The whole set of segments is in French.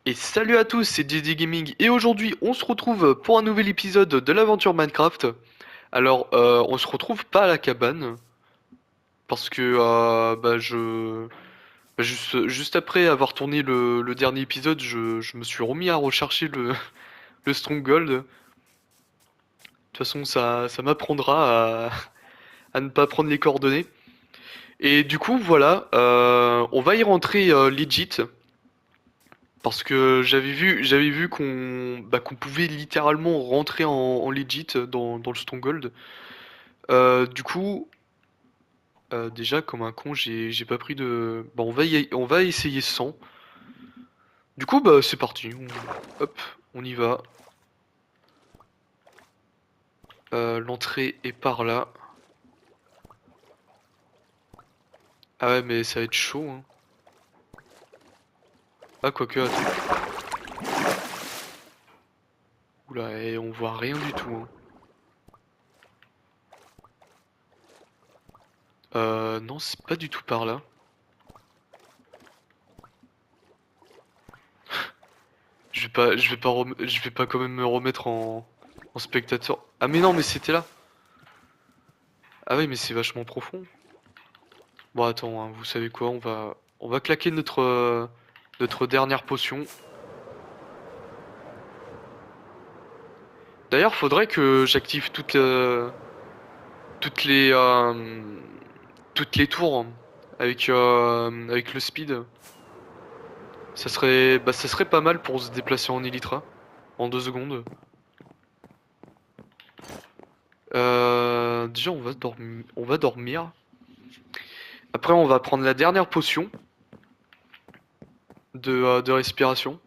Et salut à tous, c'est JD Gaming et aujourd'hui on se retrouve pour un nouvel épisode de l'aventure Minecraft. Alors on se retrouve pas à la cabane parce que juste après avoir tourné le dernier épisode je me suis remis à rechercher le Stronghold. De toute façon ça m'apprendra à ne pas prendre les coordonnées. Et du coup voilà, on va y rentrer legit. Parce que j'avais vu qu'on pouvait littéralement rentrer en legit dans le Stronghold. Du coup, déjà comme un con, j'ai pas pris de. Bah on va essayer sans. Du coup, bah c'est parti. Hop, on y va. L'entrée est par là. Ah ouais, mais ça va être chaud, hein. Ah quoique, attends. Oula, et on voit rien du tout, hein. Non, c'est pas du tout par là. Je vais pas quand même me remettre en spectateur. Ah mais non, mais c'était là. Ah oui, mais c'est vachement profond. Bon, attends, hein, vous savez quoi, on va claquer notre dernière potion. D'ailleurs, faudrait que j'active toutes les, toutes les tours hein, avec le speed. Ça serait pas mal pour se déplacer en Elytra en 2 secondes. Déjà, on va dormir. Après, on va prendre la dernière potion de respiration.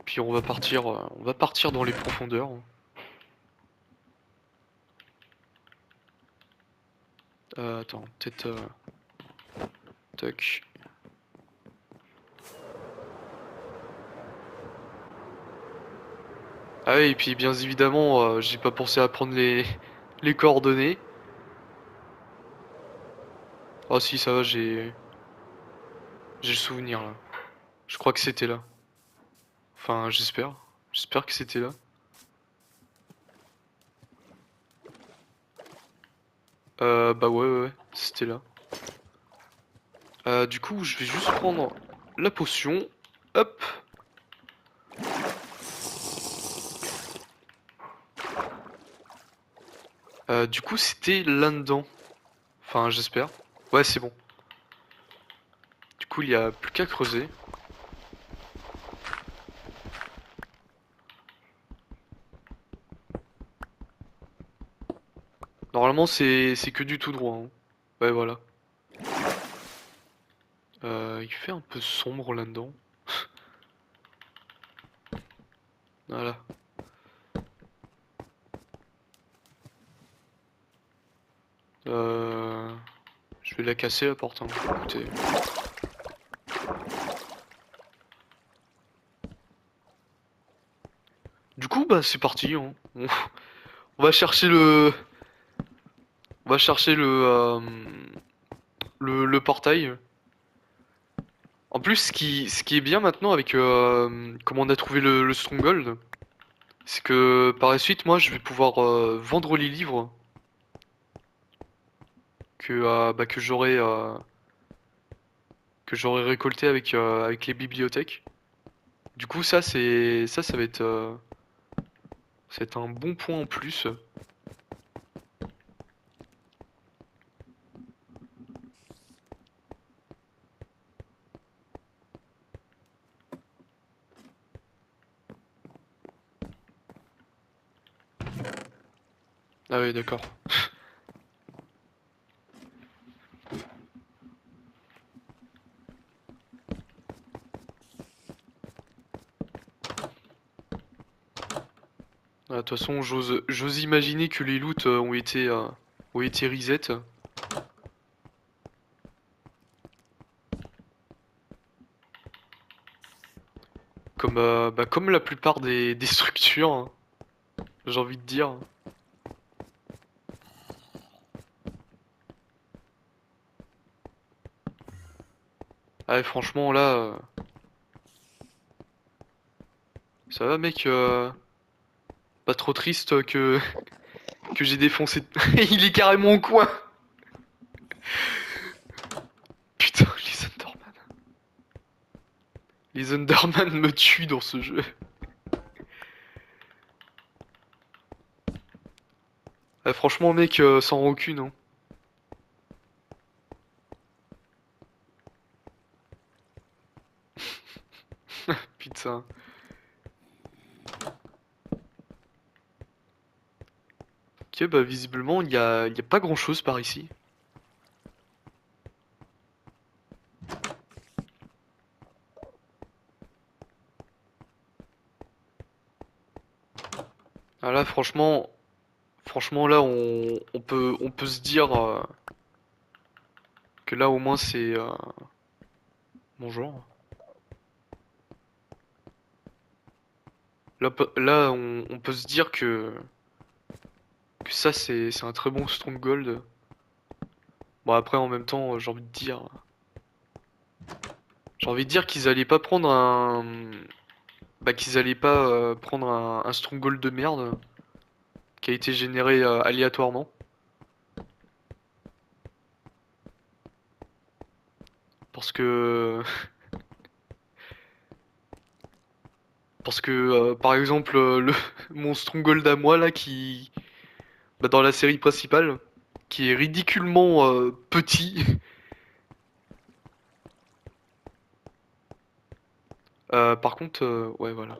Puis on va partir dans les profondeurs. Attends, peut-être. Tac. Ah oui, et puis bien évidemment, j'ai pas pensé à prendre les coordonnées. Ah si, ça va, j'ai le souvenir là. Je crois que c'était là. Enfin, j'espère. J'espère que c'était là. Bah ouais, c'était là. Du coup, je vais juste prendre la potion. Hop. Du coup, c'était là-dedans. Enfin, j'espère. Ouais, c'est bon. Du coup, il y a plus qu'à creuser. Normalement, c'est que du tout droit, hein. Ouais, voilà. Il fait un peu sombre là-dedans. Voilà. Euh... Je vais la casser la porte, hein. Écoutez. Du coup, bah c'est parti, hein. On va chercher on va chercher le portail. En plus, ce qui est bien maintenant avec comment on a trouvé le Stronghold, c'est que par la suite, moi, je vais pouvoir vendre les livres que j'aurai récoltés avec les bibliothèques. Du coup, ça va être un bon point en plus. Ah oui, d'accord. De toute façon, j'ose imaginer que les loots ont été reset. Comme, comme la plupart des structures, hein, j'ai envie de dire. Ah, franchement, là, ça va, mec. Pas trop triste que j'ai défoncé. Il est carrément au coin. Putain, les Enderman. Les Enderman me tuent dans ce jeu. Ah, franchement, mec, sans rancune, hein. Putain. Ok, bah visiblement, il y a pas grand-chose par ici. Ah là, franchement, là, on peut se dire que là, au moins, c'est bon genre. Là, on peut se dire que ça, c'est un très bon stronghold. Bon, après, en même temps, j'ai envie de dire qu'ils allaient pas prendre bah, qu'ils allaient pas prendre un stronghold de merde qui a été généré aléatoirement. Parce que, par exemple, mon stronghold à moi, là, bah, dans la série principale, qui est ridiculement petit. Par contre, ouais, voilà.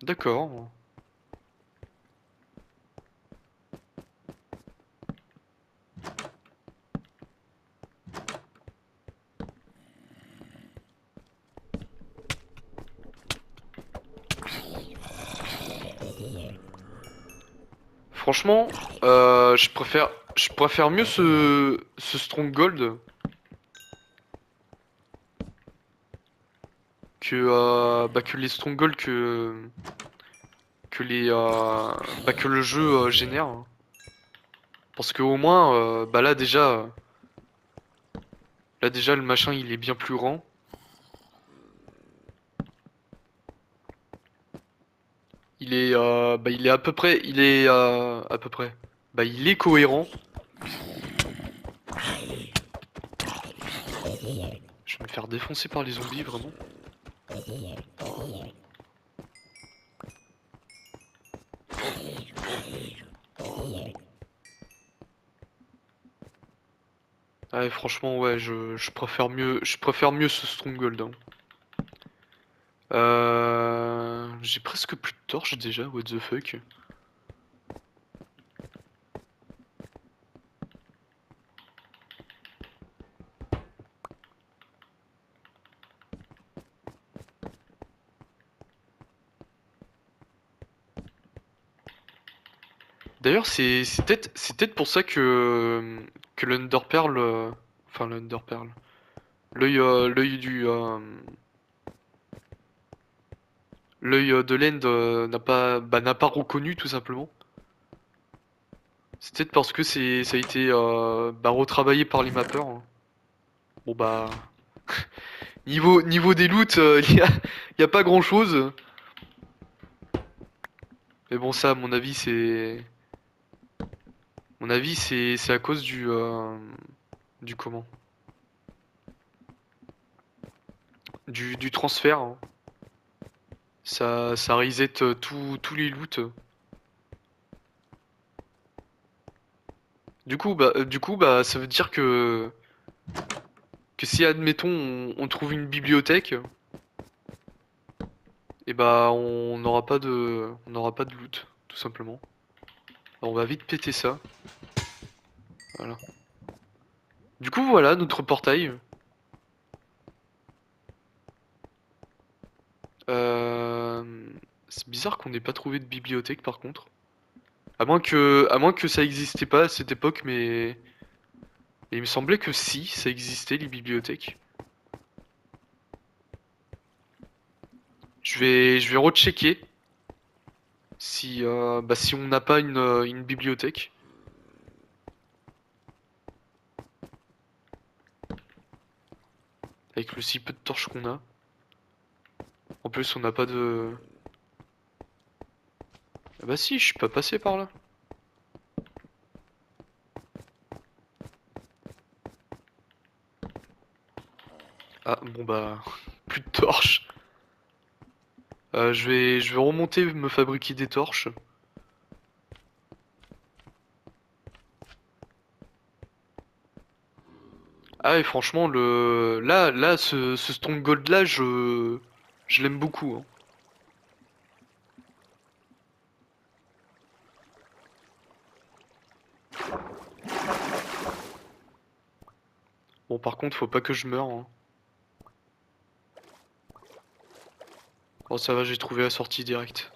D'accord. Franchement, je préfère mieux ce Stronghold que les Strongholds que le jeu génère. Parce que au moins, bah là déjà, le machin il est bien plus grand. Il est à peu près, bah il est cohérent. Je vais me faire défoncer par les zombies vraiment. Ouais, franchement, ouais, je préfère mieux ce Stronghold, hein. J'ai presque plus de torches déjà, what the fuck. D'ailleurs, c'est peut-être pour ça que l'Underpearl, enfin l'Underpearl, l'œil de l'End n'a pas reconnu tout simplement. C'est peut-être parce que ça a été bah, retravaillé par les mappeurs, hein. Bon bah niveau des loots, il y a pas grand-chose. Mais bon ça, à mon avis c'est à cause du comment? Du transfert, hein. Ça reset tous les loots. Du coup, ça veut dire que si, admettons, on trouve une bibliothèque, et bah, on n'aura pas de loot, tout simplement. Alors, on va vite péter ça. Voilà. Du coup, voilà notre portail. Euh... C'est bizarre qu'on n'ait pas trouvé de bibliothèque, par contre. À moins que ça existait pas à cette époque, mais il me semblait que si, ça existait, les bibliothèques. Je vais rechecker si on n'a pas une bibliothèque. Avec le si peu de torches qu'on a. En plus, on n'a pas de... Ah bah si, je suis pas passé par là. Ah, bon bah... Plus de torches. Je vais remonter, me fabriquer des torches. Ah et franchement, ce Stronghold là, je l'aime beaucoup, hein. Bon, par contre, faut pas que je meure, hein. Bon, ça va, j'ai trouvé la sortie directe.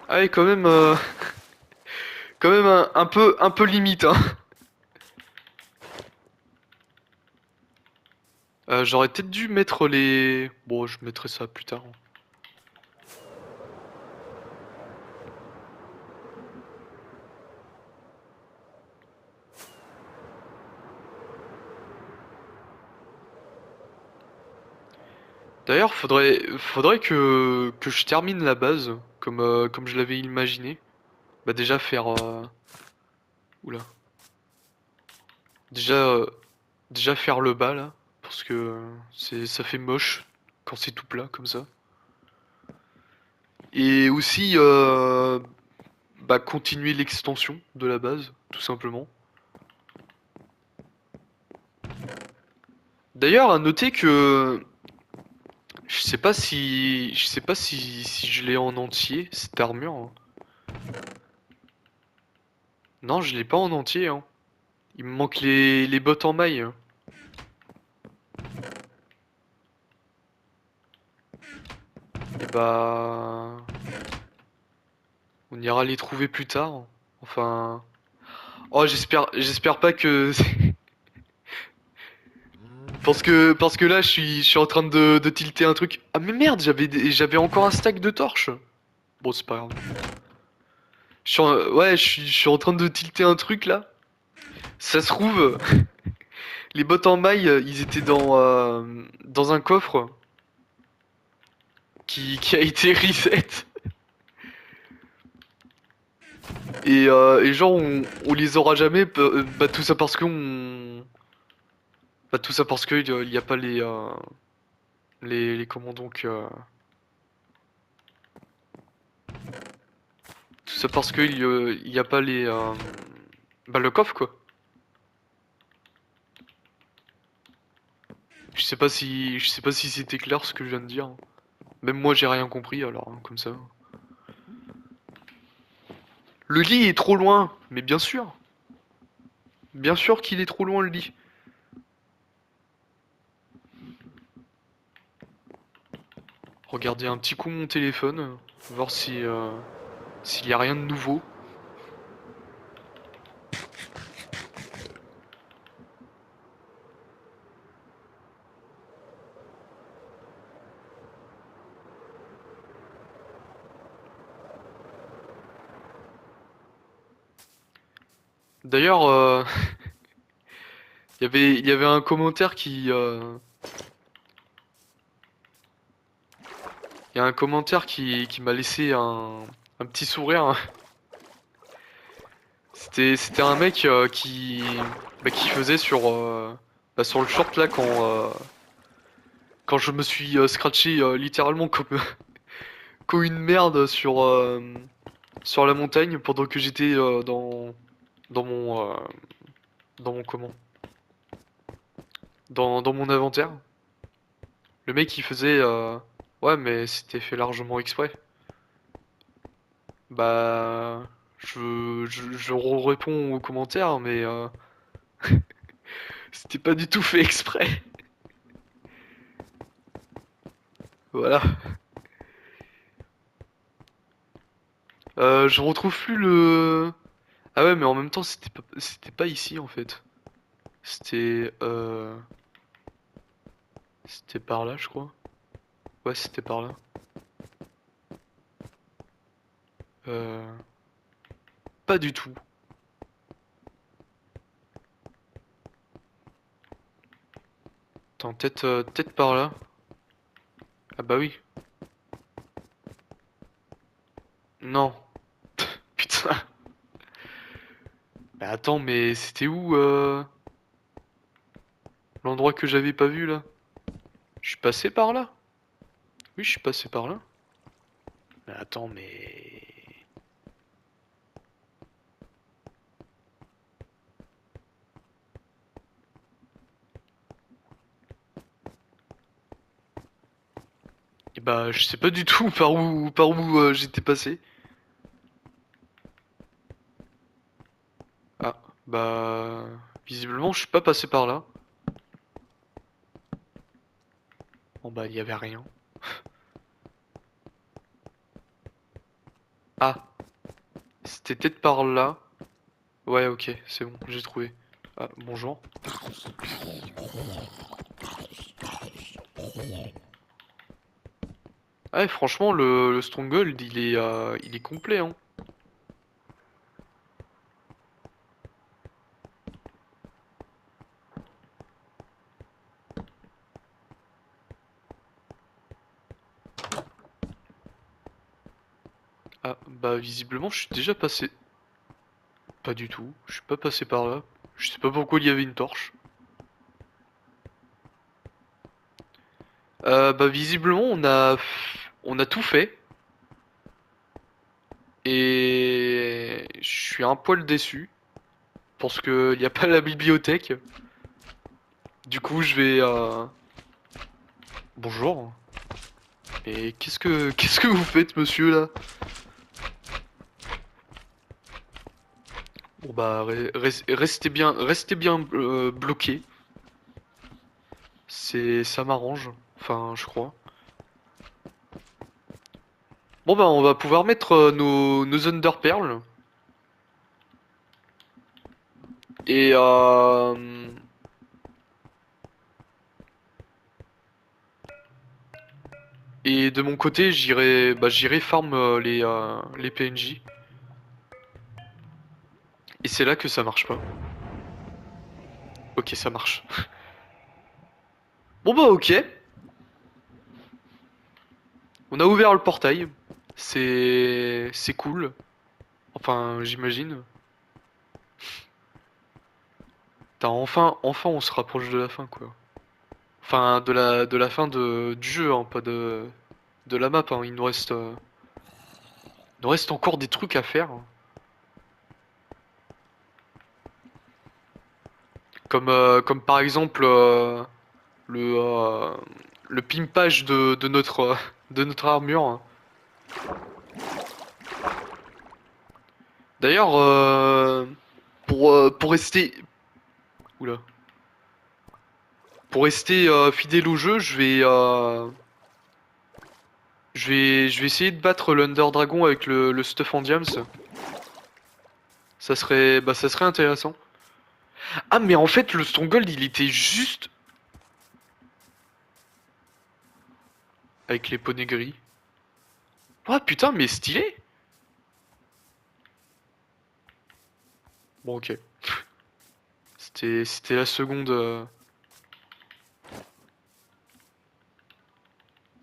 Ah et quand même, quand même un peu limite, hein. J'aurais peut-être dû mettre les... Bon, je mettrai ça plus tard, hein. D'ailleurs, faudrait que je termine la base, comme je l'avais imaginé. Bah déjà faire... Oula. Déjà, déjà faire le bas, là. Parce que ça fait moche quand c'est tout plat, comme ça. Et aussi, bah, continuer l'extension de la base, tout simplement. D'ailleurs, à noter que... Je sais pas si je l'ai en entier, cette armure, hein. Non, je l'ai pas en entier, hein. Il me manque les bottes en maille, hein. Et bah... On ira les trouver plus tard. Enfin... Oh, j'espère pas que... parce que là, je suis en train de tilter un truc. Ah mais merde, j'avais encore un stack de torches. Bon, c'est pas grave. Ouais, je suis en train de tilter un truc là. Ça se trouve, les bottes en maille, ils étaient dans un coffre qui a été reset. Et genre, on les aura jamais. Bah, tout ça parce qu'on. Bah, tout ça parce que il y a pas les comment donc. Tout ça parce que il y a pas bah, le coffre quoi. Je sais pas si c'était clair ce que je viens de dire. Même moi, j'ai rien compris alors, hein, comme ça. Le lit est trop loin, mais bien sûr. Bien sûr qu'il est trop loin le lit. Regardez un petit coup mon téléphone, voir si s'il y a rien de nouveau. D'ailleurs, il y avait un commentaire il y a un commentaire qui m'a laissé un petit sourire. C'était un mec qui faisait bah, sur le short là quand je me suis scratché littéralement comme une merde sur la montagne pendant que j'étais dans mon dans mon comment dans mon inventaire. Le mec il faisait ouais mais c'était fait largement exprès. Bah je réponds aux commentaires mais c'était pas du tout fait exprès. Voilà. Je retrouve plus le... Ah ouais mais en même temps c'était pas ici en fait. C'était c'était par là je crois. Ouais c'était par là. Euh... Pas du tout. Attends, peut-être par là. Ah bah oui. Non. Putain. Bah attends, mais c'était où l'endroit que j'avais pas vu là? Je suis passé par là? Oui, je suis passé par là. Mais attends, mais... Et bah, je sais pas du tout par où j'étais passé. Ah, bah... Visiblement, je suis pas passé par là. Bon bah, il y avait rien. Ah, c'était peut-être par là. Ouais, ok, c'est bon, j'ai trouvé. Ah, bonjour. Ouais, franchement, le Stronghold, il est complet, hein. Ah, bah, visiblement, je suis déjà passé... Pas du tout, je suis pas passé par là. Je sais pas pourquoi il y avait une torche. Bah, visiblement, on a tout fait. Et... Je suis un poil déçu. Parce que il n'y a pas la bibliothèque. Du coup, je vais... Bonjour. Et qu'est-ce que vous faites, monsieur, là? Bon bah restez bien bloqué. Ça m'arrange. Enfin, je crois. Bon bah on va pouvoir mettre nos Underpearls et et de mon côté j'irai farm les PNJ et c'est là que ça marche pas. Ok, ça marche. Bon bah ok, on a ouvert le portail. C'est cool. Enfin, j'imagine. Enfin on se rapproche de la fin quoi. Enfin de la fin du jeu, hein, pas de la map, hein. Il nous reste encore des trucs à faire. Comme par exemple le, euh, le pimpage de notre armure. D'ailleurs, pour rester... Oula. Pour rester fidèle au jeu, je vais essayer de battre l'Under Dragon avec le stuff en diams. Ça serait intéressant. Ah, mais en fait, le Stronghold, il était juste avec les poneys gris. Ah, putain, mais stylé! Bon, ok. C'était la seconde.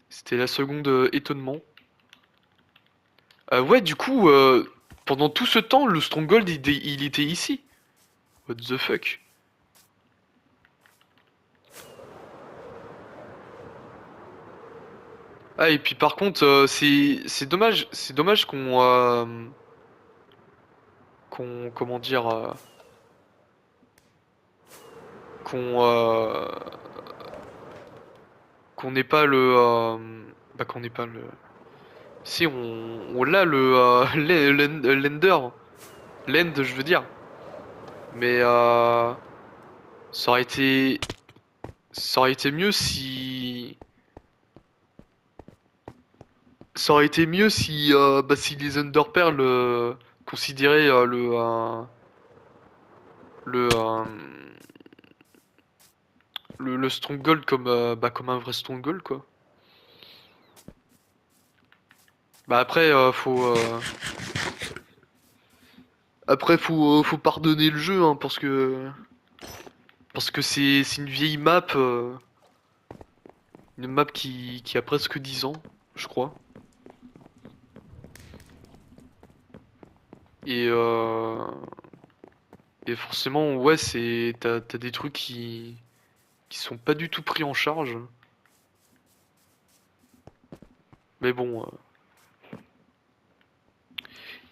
C'était la seconde étonnement. Ouais, du coup, pendant tout ce temps, le Stronghold, il était ici. What the fuck? Ah, et puis par contre, c'est dommage comment dire, qu'on qu'on n'ait pas qu'on n'ait pas le. Si on l'a l'Ender, l'End, je veux dire. Mais ça aurait été, ça aurait été mieux si les Underpearls considéraient le, euh, le Stronghold comme un vrai Stronghold, quoi. Bah après, faut pardonner le jeu, hein, parce que c'est une vieille map. Une map qui a presque 10 ans, je crois. Et, euh, et forcément, ouais, t'as des trucs qui sont pas du tout pris en charge. Mais bon.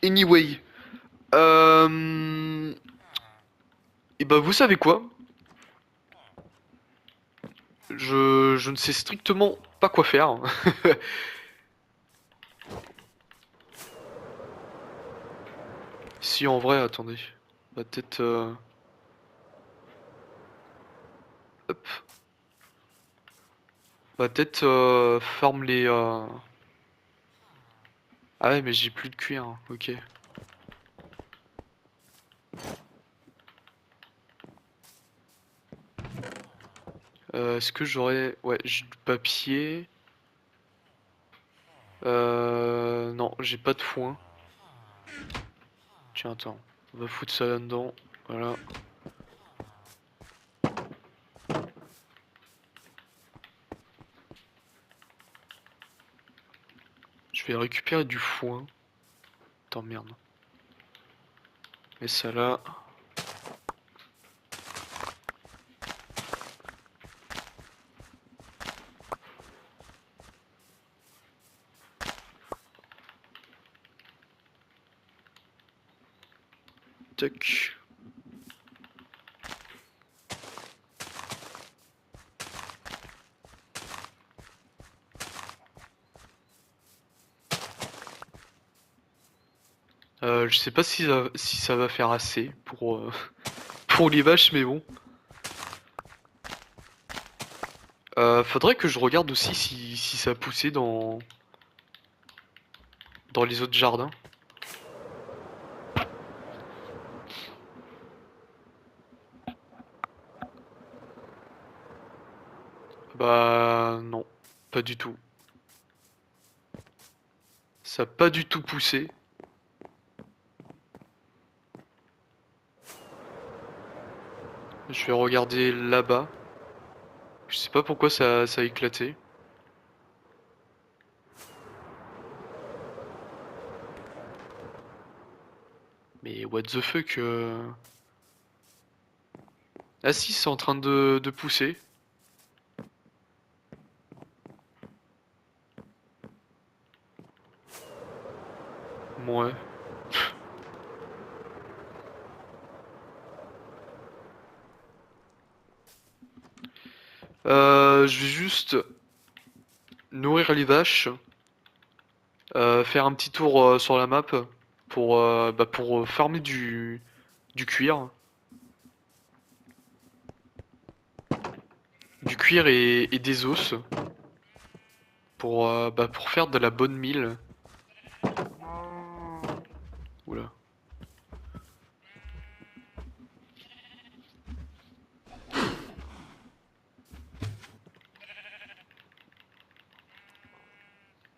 Anyway. Et bah, vous savez quoi? Je ne sais strictement pas quoi faire. Si, en vrai, attendez. On va peut-être. Hop. On va peut-être farm les. Ah ouais, mais j'ai plus de cuir, hein. Ok. Est-ce que j'aurais. Ouais, j'ai du papier. Non, j'ai pas de foin. Tiens, attends. On va foutre ça là-dedans. Voilà. Je vais récupérer du foin. Attends, merde. Et ça là. Tac. Je sais pas si ça va faire assez pour, pour les vaches, mais bon. Faudrait que je regarde aussi si ça a poussé dans les autres jardins. Bah non, pas du tout. Ça a pas du tout poussé. Je vais regarder là-bas. Je sais pas pourquoi ça a éclaté. Mais what the fuck Ah si, c'est en train de pousser. Ouais. Je vais juste nourrir les vaches. Faire un petit tour sur la map pour farmer du cuir. Du cuir et des os. Pour faire de la bonne mille. Oula.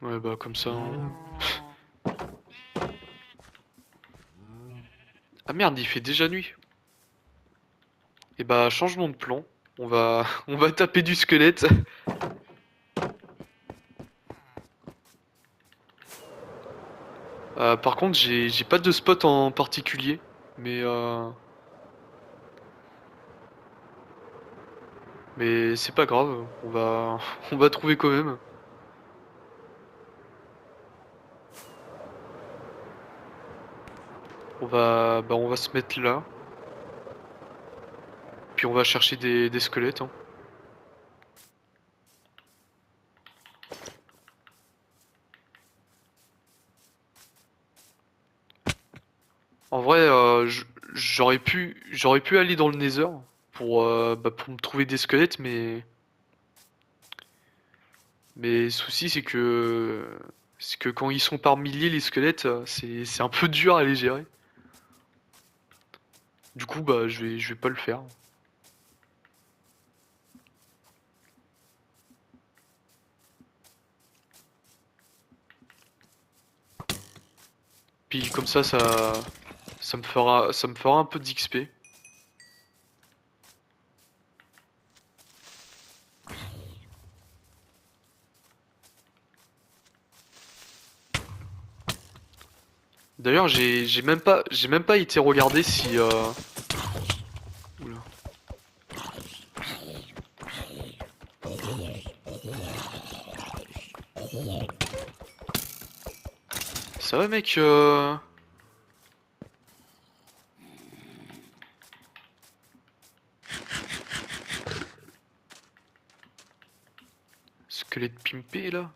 Ouais, bah comme ça. Ah merde, il fait déjà nuit. Et bah changement de plan. On va taper du squelette. Par contre, j'ai pas de spot en particulier, mais c'est pas grave. On va trouver quand même. On va se mettre là, puis on va chercher des squelettes, hein. En vrai, j'aurais pu aller dans le Nether pour me trouver des squelettes, mais le souci c'est que quand ils sont par milliers les squelettes, c'est un peu dur à les gérer. Du coup, bah je vais pas le faire. Puis comme ça me fera un peu d'XP. D'ailleurs, j'ai même pas été regarder si oula. Ça va mec squelette pimpé là.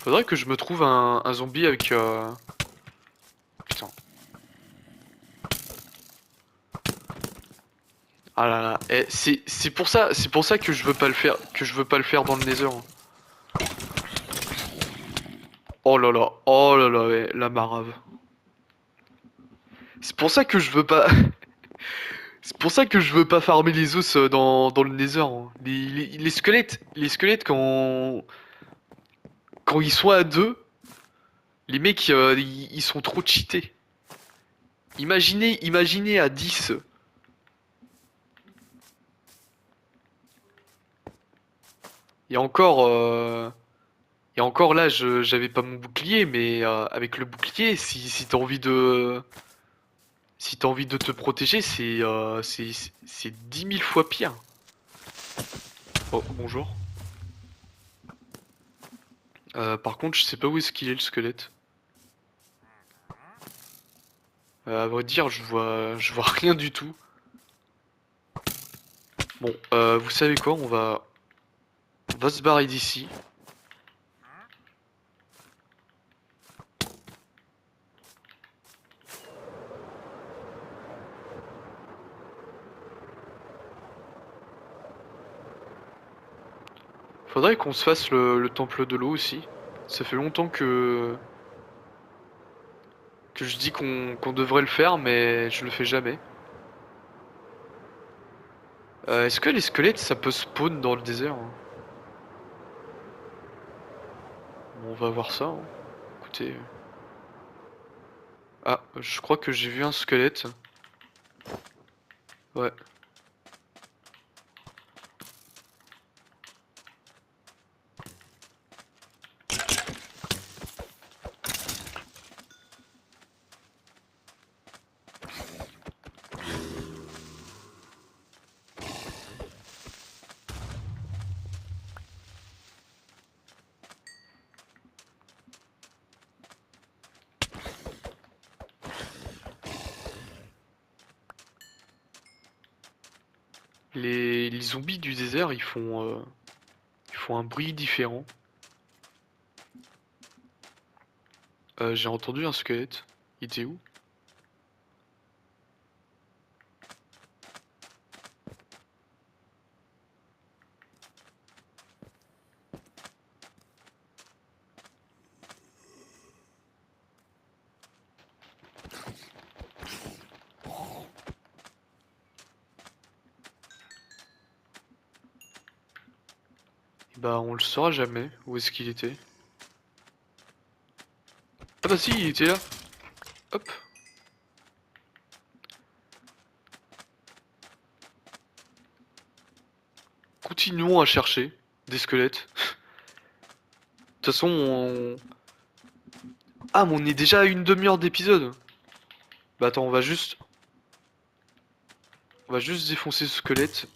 Faudrait que je me trouve un zombie avec putain. Ah là là, eh, c'est pour ça que je veux pas le faire, dans le Nether. Oh là là, ouais, la marave. C'est pour ça que je veux pas, c'est pour ça que je veux pas farmer les os dans le Nether, hein. Les squelettes quand ils sont à deux, les mecs ils sont trop cheatés. Imaginez à 10. Et encore et encore là, j'avais pas mon bouclier, mais avec le bouclier, si t'as envie de si t'as envie de te protéger, c'est 10 000 fois pire. Oh, bonjour. Par contre, je sais pas où est-ce qu'il est le squelette. À vrai dire, je vois rien du tout. Bon, vous savez quoi, on va se barrer d'ici. Faudrait qu'on se fasse le temple de l'eau aussi. Ça fait longtemps que je dis qu'on devrait le faire, mais je le fais jamais. Est-ce que les squelettes, ça peut spawn dans le désert, hein? Bon, on va voir ça, hein. Écoutez. Ah, je crois que j'ai vu un squelette. Ouais. Les zombies du désert, ils font un bruit différent. J'ai entendu un squelette. Il était où? Bah, on le saura jamais. Où est-ce qu'il était? Ah bah si, il était là. Hop. Continuons à chercher des squelettes. De toute façon, ah, mais on est déjà à une demi-heure d'épisode. Bah attends, on va juste défoncer ce squelette.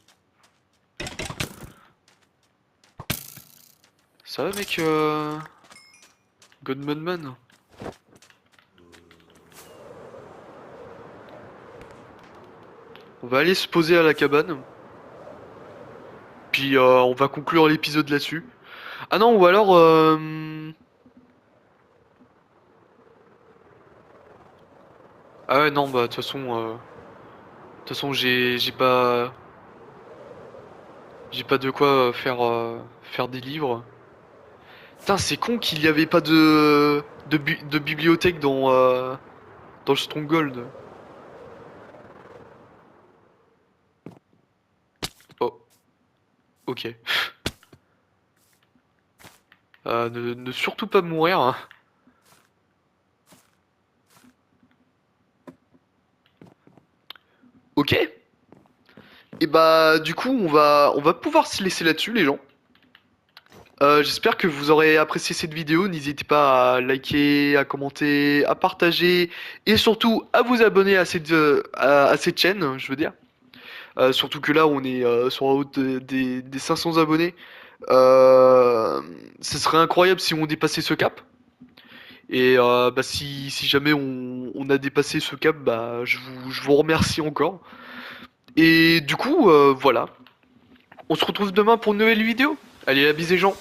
Ça va, mec, Godmodman? On va aller se poser à la cabane. Puis on va conclure l'épisode là-dessus. Ah non, ou alors... Ah ouais, non, bah de toute façon, j'ai pas de quoi faire faire des livres. Putain, c'est con qu'il y avait pas de bibliothèque dans le Stronghold. Oh, ok. Ne surtout pas mourir, hein. Ok. Et bah du coup on va pouvoir se laisser là-dessus les gens. J'espère que vous aurez apprécié cette vidéo. N'hésitez pas à liker, à commenter, à partager et surtout à vous abonner à cette chaîne, je veux dire. Surtout que là, on est sur la route des 500 abonnés. Ce serait incroyable si on dépassait ce cap. Et bah, si jamais on a dépassé ce cap, bah, je vous remercie encore. Et du coup, voilà. On se retrouve demain pour une nouvelle vidéo. Allez, la bise les gens.